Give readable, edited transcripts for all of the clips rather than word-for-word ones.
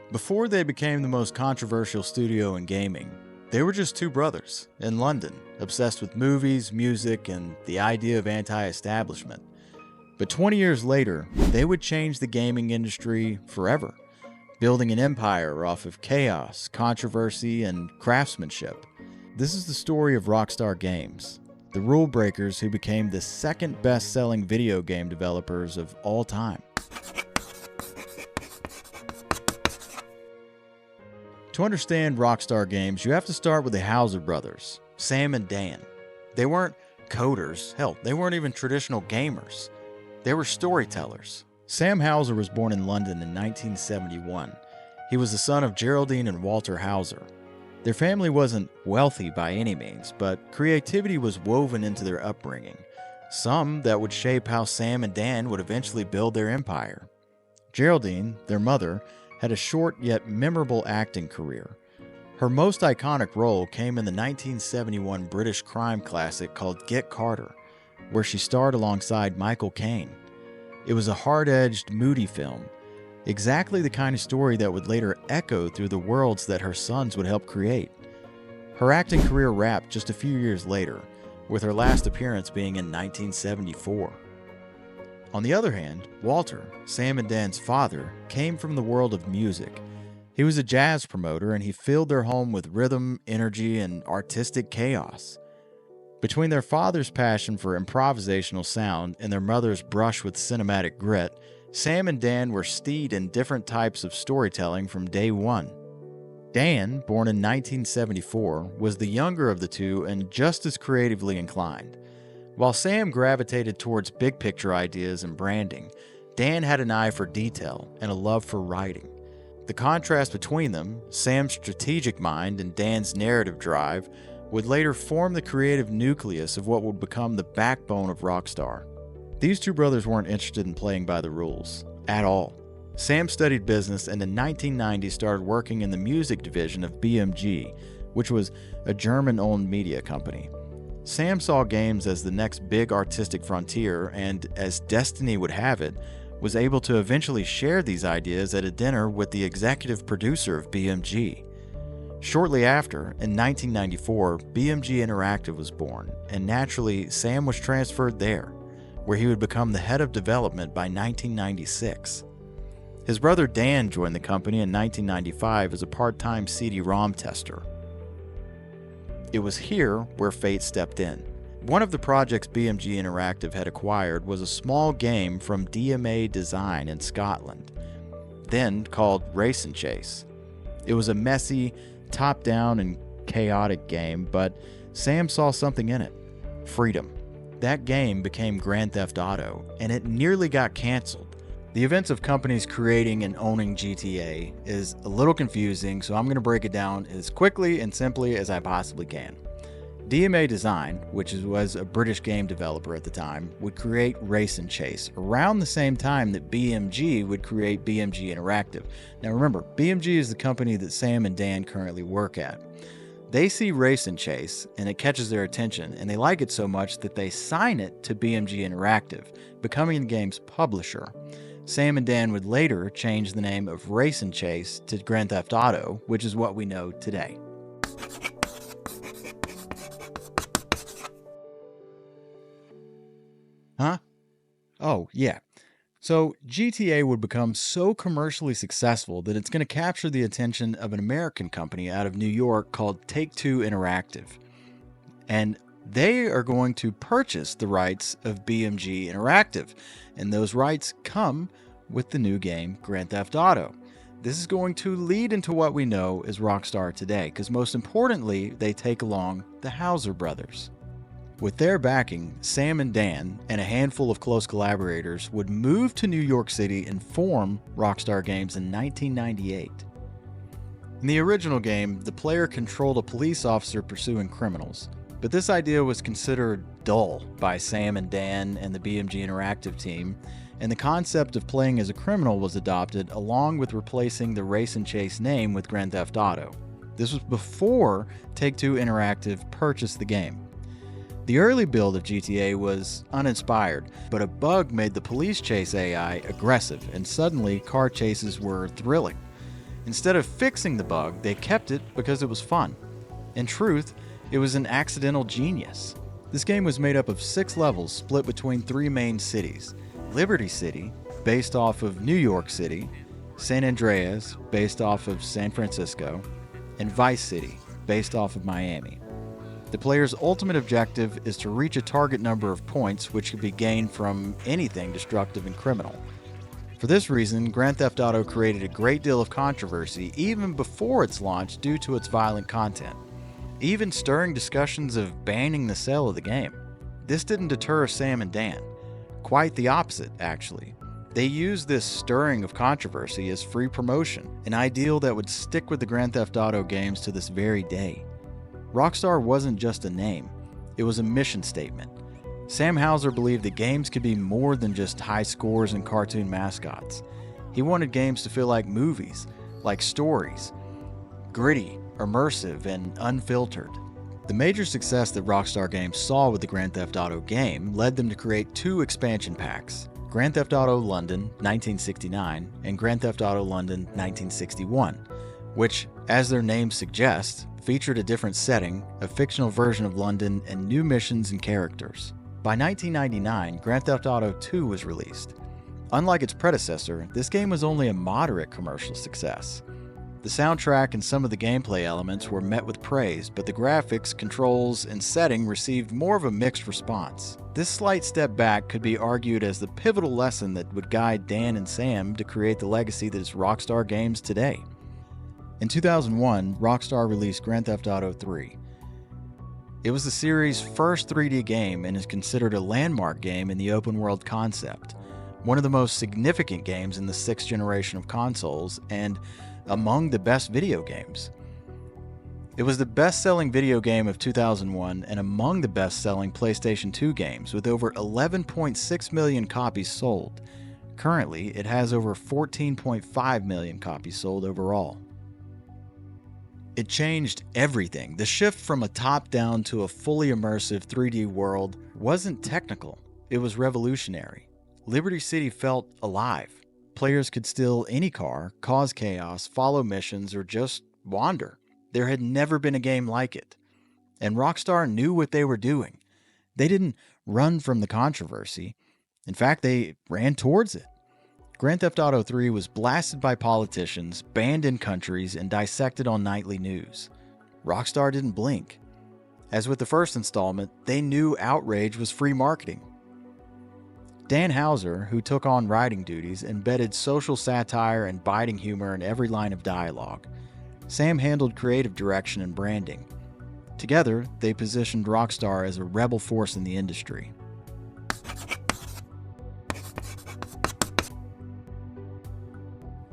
Before they became the most controversial studio in gaming, they were just two brothers in London, obsessed with movies, music, and the idea of anti-establishment. But 20 years later, they would change the gaming industry forever, building an empire off of chaos, controversy, and craftsmanship. This is the story of Rockstar Games, the rule breakers who became the second best-selling video game developers of all time. To understand Rockstar Games, you have to start with the Houser brothers, Sam and Dan. They weren't coders, hell, they weren't even traditional gamers. They were storytellers. Sam Houser was born in London in 1971. He was the son of Geraldine and Walter Houser. Their family wasn't wealthy by any means, but creativity was woven into their upbringing, some that would shape how Sam and Dan would eventually build their empire. Geraldine, their mother, had a short yet memorable acting career. Her most iconic role came in the 1971 British crime classic called Get Carter, where she starred alongside Michael Caine. It was a hard-edged, moody film, exactly the kind of story that would later echo through the worlds that her sons would help create. Her acting career wrapped just a few years later, with her last appearance being in 1974. On the other hand, Walter, Sam and Dan's father, came from the world of music. He was a jazz promoter, and he filled their home with rhythm, energy, and artistic chaos. Between their father's passion for improvisational sound and their mother's brush with cinematic grit, Sam and Dan were steeped in different types of storytelling from day one. Dan, born in 1974, was the younger of the two and just as creatively inclined. While Sam gravitated towards big-picture ideas and branding, Dan had an eye for detail and a love for writing. The contrast between them, Sam's strategic mind and Dan's narrative drive, would later form the creative nucleus of what would become the backbone of Rockstar. These two brothers weren't interested in playing by the rules, at all. Sam studied business and in 1990 started working in the music division of BMG, which was a German-owned media company. Sam saw games as the next big artistic frontier and, as destiny would have it, was able to eventually share these ideas at a dinner with the executive producer of BMG. Shortly after, in 1994, BMG Interactive was born, and naturally, Sam was transferred there, where he would become the head of development by 1996. His brother Dan joined the company in 1995 as a part-time CD-ROM tester. It was here where fate stepped in. One of the projects BMG Interactive had acquired was a small game from DMA Design in Scotland, then called Race and Chase. It was a messy, top-down and chaotic game, but Sam saw something in it: freedom. That game became Grand Theft Auto, and it nearly got canceled. The events of companies creating and owning GTA is a little confusing, so I'm going to break it down as quickly and simply as I possibly can. DMA Design, which was a British game developer at the time, would create Race and Chase around the same time that BMG would create BMG Interactive. Now remember, BMG is the company that Sam and Dan currently work at. They see Race and Chase, and it catches their attention, and they like it so much that they sign it to BMG Interactive, becoming the game's publisher. Sam and Dan would later change the name of Race and Chase to Grand Theft Auto, which is what we know today. Huh? Oh, yeah. So GTA would become so commercially successful that it's going to capture the attention of an American company out of New York called Take-Two Interactive. And they are going to purchase the rights of BMG Interactive, and those rights come with the new game Grand Theft Auto. This is going to lead into what we know as Rockstar today, because most importantly, they take along the Houser brothers. With their backing, Sam and Dan and a handful of close collaborators would move to New York City and form Rockstar Games in 1998. In the original game, the player controlled a police officer pursuing criminals, but this idea was considered dull by Sam and Dan and the BMG Interactive team, and the concept of playing as a criminal was adopted along with replacing the Race and Chase name with Grand Theft Auto. This was before Take-Two Interactive purchased the game. The early build of GTA was uninspired, but a bug made the police chase AI aggressive, and suddenly car chases were thrilling. Instead of fixing the bug, they kept it because it was fun. In truth, it was an accidental genius. This game was made up of 6 levels split between 3 main cities: Liberty City, based off of New York City, San Andreas, based off of San Francisco, and Vice City, based off of Miami. The player's ultimate objective is to reach a target number of points which can be gained from anything destructive and criminal. For this reason, Grand Theft Auto created a great deal of controversy even before its launch due to its violent content, even stirring discussions of banning the sale of the game. This didn't deter Sam and Dan. Quite the opposite, actually. They used this stirring of controversy as free promotion, an ideal that would stick with the Grand Theft Auto games to this very day. Rockstar wasn't just a name, it was a mission statement. Sam Houser believed that games could be more than just high scores and cartoon mascots. He wanted games to feel like movies, like stories, gritty, immersive, and unfiltered. The major success that Rockstar Games saw with the Grand Theft Auto game led them to create 2 expansion packs: Grand Theft Auto London 1969 and Grand Theft Auto London 1961, which, as their names suggest, featured a different setting, a fictional version of London, and new missions and characters. By 1999, Grand Theft Auto 2 was released. Unlike its predecessor, this game was only a moderate commercial success. The soundtrack and some of the gameplay elements were met with praise, but the graphics, controls, and setting received more of a mixed response. This slight step back could be argued as the pivotal lesson that would guide Dan and Sam to create the legacy that is Rockstar Games today. In 2001, Rockstar released Grand Theft Auto 3. It was the series' first 3D game and is considered a landmark game in the open-world concept, one of the most significant games in the 6th generation of consoles, and among the best video games. It was the best-selling video game of 2001 and among the best-selling PlayStation 2 games, with over 11.6 million copies sold. Currently, it has over 14.5 million copies sold overall. It changed everything. The shift from a top-down to a fully immersive 3D world wasn't technical, it was revolutionary. Liberty City felt alive. Players could steal any car, cause chaos, follow missions, or just wander. There had never been a game like it. And Rockstar knew what they were doing. They didn't run from the controversy. In fact, they ran towards it. Grand Theft Auto 3 was blasted by politicians, banned in countries, and dissected on nightly news. Rockstar didn't blink. As with the first installment, they knew outrage was free marketing. Dan Houser, who took on writing duties, embedded social satire and biting humor in every line of dialogue. Sam handled creative direction and branding. Together, they positioned Rockstar as a rebel force in the industry.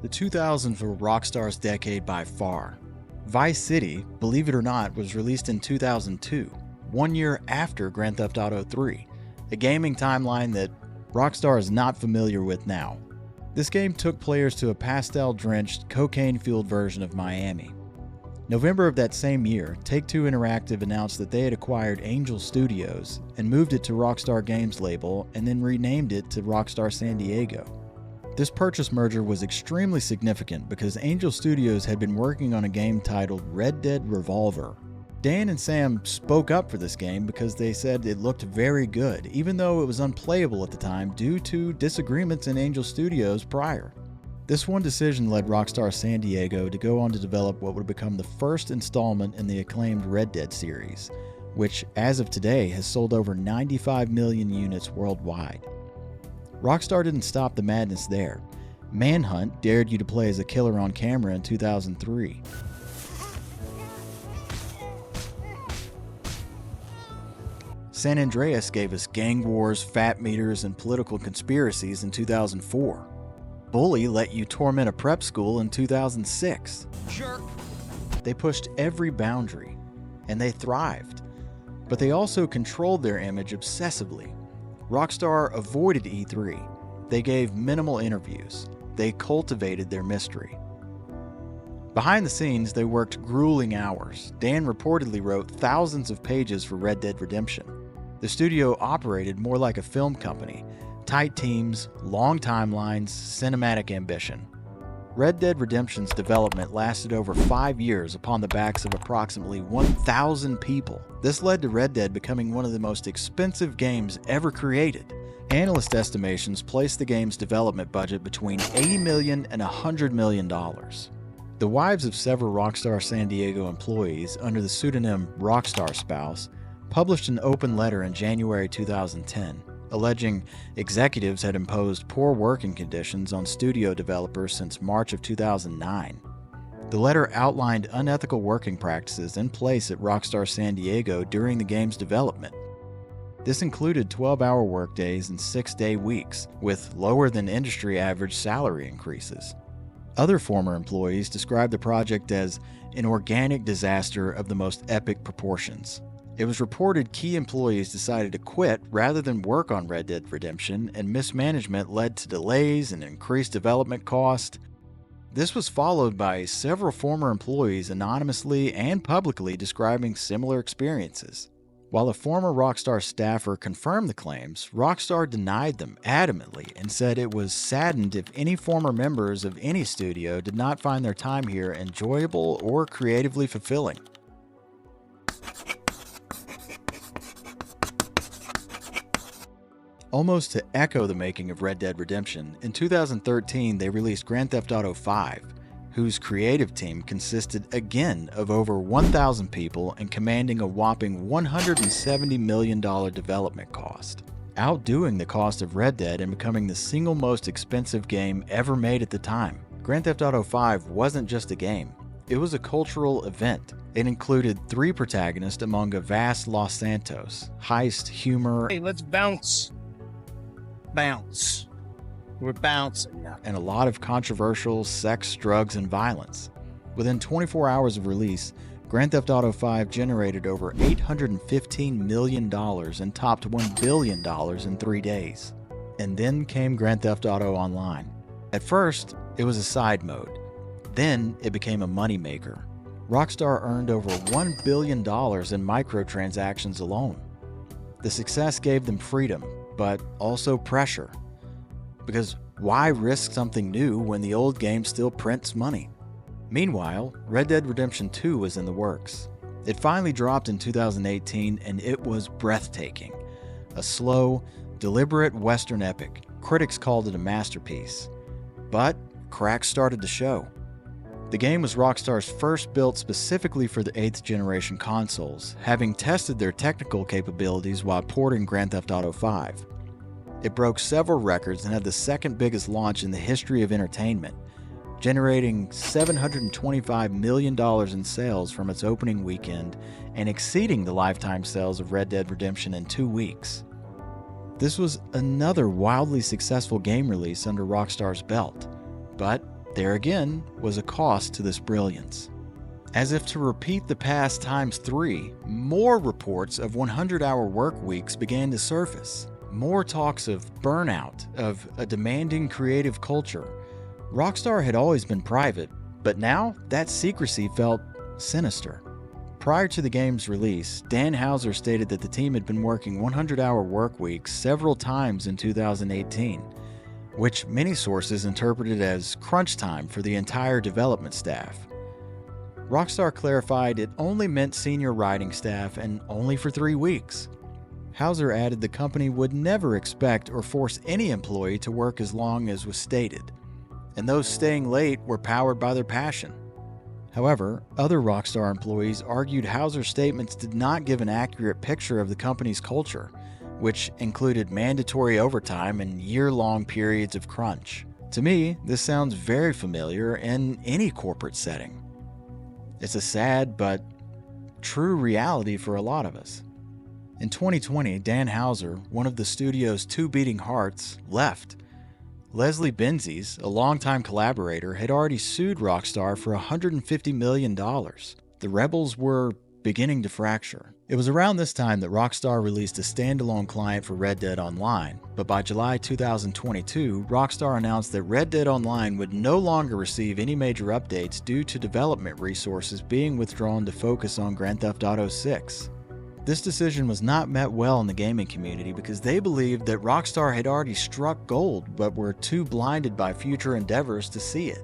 The 2000s were Rockstar's decade by far. Vice City, believe it or not, was released in 2002, 1 year after Grand Theft Auto 3, a gaming timeline that Rockstar is not familiar with now. This game took players to a pastel-drenched, cocaine-fueled version of Miami. November of that same year, Take-Two Interactive announced that they had acquired Angel Studios and moved it to Rockstar Games label and then renamed it to Rockstar San Diego. This purchase merger was extremely significant because Angel Studios had been working on a game titled Red Dead Revolver. Dan and Sam spoke up for this game because they said it looked very good, even though it was unplayable at the time due to disagreements in Angel Studios prior. This one decision led Rockstar San Diego to go on to develop what would become the first installment in the acclaimed Red Dead series, which as of today has sold over 95 million units worldwide. Rockstar didn't stop the madness there. Manhunt dared you to play as a killer on camera in 2003. San Andreas gave us gang wars, fat meters, and political conspiracies in 2004. Bully let you torment a prep school in 2006. Jerk. They pushed every boundary, and they thrived. But they also controlled their image obsessively. Rockstar avoided E3. They gave minimal interviews. They cultivated their mystery. Behind the scenes, they worked grueling hours. Dan reportedly wrote thousands of pages for Red Dead Redemption. The studio operated more like a film company. Tight teams, long timelines, cinematic ambition. Red Dead Redemption's development lasted over 5 years upon the backs of approximately 1,000 people. This led to Red Dead becoming one of the most expensive games ever created. Analyst estimations place the game's development budget between $80 million and $100 million. The wives of several Rockstar San Diego employees, under the pseudonym Rockstar Spouse, published an open letter in January 2010, alleging executives had imposed poor working conditions on studio developers since March of 2009. The letter outlined unethical working practices in place at Rockstar San Diego during the game's development. This included 12-hour workdays and 6-day weeks, with lower than industry average salary increases. Other former employees described the project as an organic disaster of the most epic proportions. It was reported key employees decided to quit rather than work on Red Dead Redemption, and mismanagement led to delays and increased development cost. This was followed by several former employees anonymously and publicly describing similar experiences. While a former Rockstar staffer confirmed the claims, Rockstar denied them adamantly and said it was saddened if any former members of any studio did not find their time here enjoyable or creatively fulfilling. Almost to echo the making of Red Dead Redemption, in 2013 they released Grand Theft Auto V, whose creative team consisted again of over 1,000 people and commanding a whopping $170 million development cost, outdoing the cost of Red Dead and becoming the single most expensive game ever made at the time. Grand Theft Auto V wasn't just a game, it was a cultural event. It included 3 protagonists among a vast Los Santos, heist, humor, hey, let's bounce. Bounce. We're bouncing now. And a lot of controversial sex, drugs, and violence. Within 24 hours of release, Grand Theft Auto V generated over $815 million and topped $1 billion in 3 days. And then came Grand Theft Auto Online. At first, it was a side mode. Then it became a moneymaker. Rockstar earned over $1 billion in microtransactions alone. The success gave them freedom, but also pressure. Because why risk something new when the old game still prints money? Meanwhile, Red Dead Redemption 2 was in the works. It finally dropped in 2018 and it was breathtaking. A slow, deliberate Western epic. Critics called it a masterpiece. But cracks started to show. The game was Rockstar's first built specifically for the 8th generation consoles, having tested their technical capabilities while porting Grand Theft Auto V. It broke several records and had the second biggest launch in the history of entertainment, generating $725 million in sales from its opening weekend and exceeding the lifetime sales of Red Dead Redemption in 2 weeks. This was another wildly successful game release under Rockstar's belt, but there again was a cost to this brilliance. As if to repeat the past times 3, more reports of 100-hour work weeks began to surface. More talks of burnout, of a demanding creative culture. Rockstar had always been private, but now that secrecy felt sinister. Prior to the game's release, Dan Houser stated that the team had been working 100-hour work weeks several times in 2018, which many sources interpreted as crunch time for the entire development staff. Rockstar clarified it only meant senior writing staff and only for 3 weeks. Houser added the company would never expect or force any employee to work as long as was stated, and those staying late were powered by their passion. However, other Rockstar employees argued Houser's statements did not give an accurate picture of the company's culture, which included mandatory overtime and year-long periods of crunch. To me, this sounds very familiar in any corporate setting. It's a sad but true reality for a lot of us. In 2020, Dan Houser, one of the studio's 2 beating hearts, left. Leslie Benzies, a longtime collaborator, had already sued Rockstar for $150 million. The rebels were beginning to fracture. It was around this time that Rockstar released a standalone client for Red Dead Online, but by July 2022, Rockstar announced that Red Dead Online would no longer receive any major updates due to development resources being withdrawn to focus on Grand Theft Auto 6. This decision was not met well in the gaming community because they believed that Rockstar had already struck gold but were too blinded by future endeavors to see it.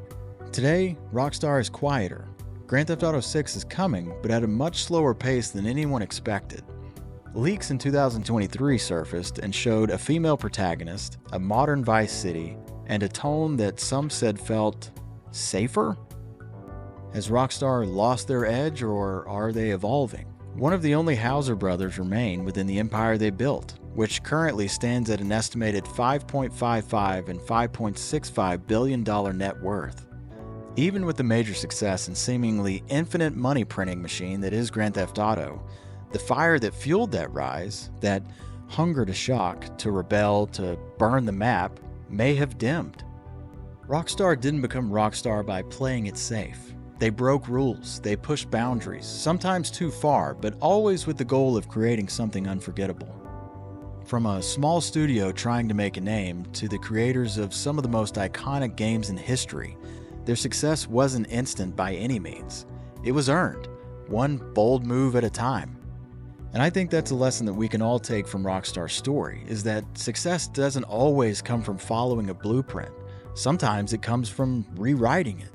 Today, Rockstar is quieter. Grand Theft Auto 6 is coming, but at a much slower pace than anyone expected. Leaks in 2023 surfaced and showed a female protagonist, a modern Vice City, and a tone that some said felt safer? Has Rockstar lost their edge, or are they evolving? One of the only Hauser brothers remain within the empire they built, which currently stands at an estimated $5.55 and $5.65 billion net worth. Even with the major success and seemingly infinite money printing machine that is Grand Theft Auto, the fire that fueled that rise, that hunger to shock, to rebel, to burn the map, may have dimmed. Rockstar didn't become Rockstar by playing it safe. They broke rules, they pushed boundaries, sometimes too far, but always with the goal of creating something unforgettable. From a small studio trying to make a name to the creators of some of the most iconic games in history, their success wasn't instant by any means. It was earned, one bold move at a time. And I think that's a lesson that we can all take from Rockstar's story, is that success doesn't always come from following a blueprint. Sometimes it comes from rewriting it.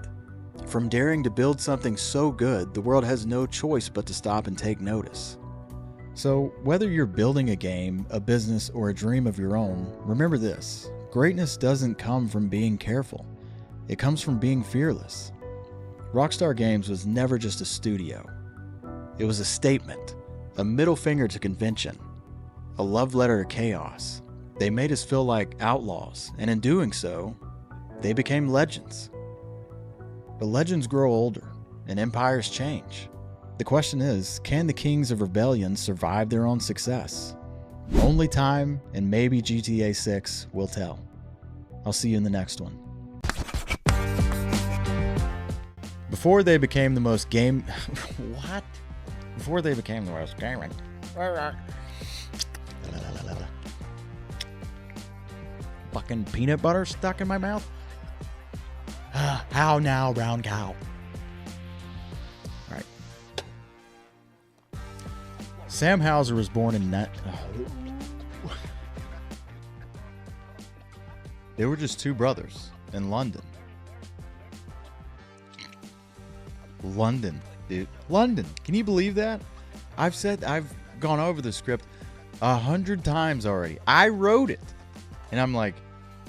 From daring to build something so good, the world has no choice but to stop and take notice. So, whether you're building a game, a business, or a dream of your own, remember this: greatness doesn't come from being careful. It comes from being fearless. Rockstar Games was never just a studio. It was a statement, a middle finger to convention, a love letter to chaos. They made us feel like outlaws, and in doing so, they became legends. But legends grow older, and empires change. The question is, can the kings of rebellion survive their own success? Only time and maybe GTA 6 will tell. I'll see you in the next one. Before they became the most What? Before they became the most gaming. Fucking peanut butter stuck in my mouth? How now, round cow? Alright. Sam Hauser was born in They were just two brothers in London. London, dude. London. Can you believe that? I've gone over the script 100 times already. I wrote it. And I'm like,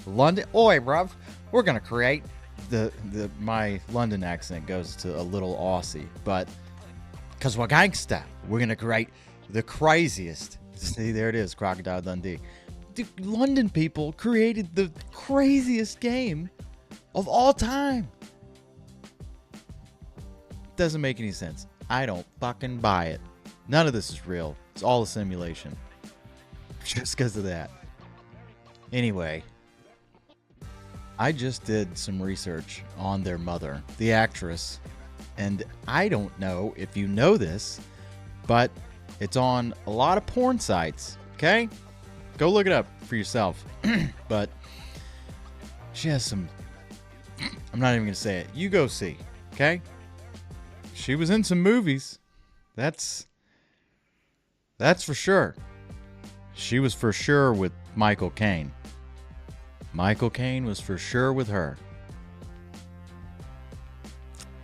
London? Oi, bruv. We're going to create my London accent goes to a little Aussie, but because we're gangsta, we're going to create the craziest. See, there it is, Crocodile Dundee. The London people created the craziest game of all time. Doesn't make any sense. I don't fucking buy it. None of this is real. It's all a simulation. Just because of that. Anyway, I just did some research on their mother, the actress, and I don't know if you know this, but it's on a lot of porn sites, okay? Go look it up for yourself. But she has some... I'm not even going to say it. You go see, okay? She was in some movies. That's for sure. She was for sure with Michael Caine. Michael Caine was for sure with her.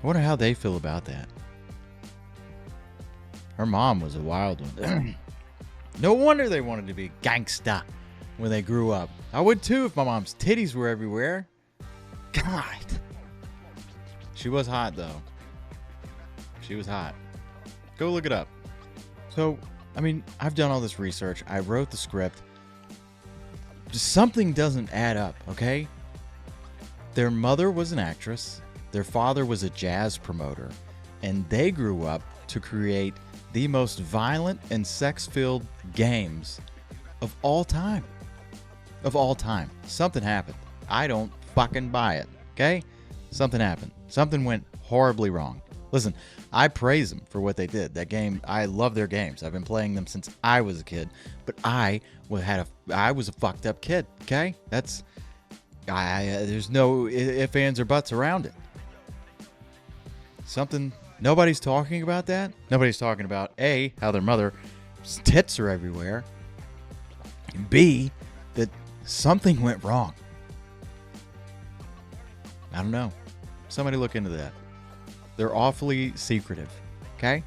I wonder how they feel about that. Her mom was a wild one. No wonder they wanted to be gangsta when they grew up. I would too if my mom's titties were everywhere. God. She was hot though. She was hot. Go look it up. So, I mean, I've done all this research. I wrote the script. Just something doesn't add up, okay? Their mother was an actress. Their father was a jazz promoter. And they grew up to create the most violent and sex-filled games of all time. Of all time. Something happened. I don't fucking buy it, okay? Something happened. Something went horribly wrong. Listen, I praise them for what they did. That game, I love their games. I've been playing them since I was a kid. But I was a fucked up kid, okay? There's no ifs, ands, or buts around it. Nobody's talking about that. Nobody's talking about A, how their mother's tits are everywhere. And B, that something went wrong. I don't know. Somebody look into that. They're awfully secretive. Okay?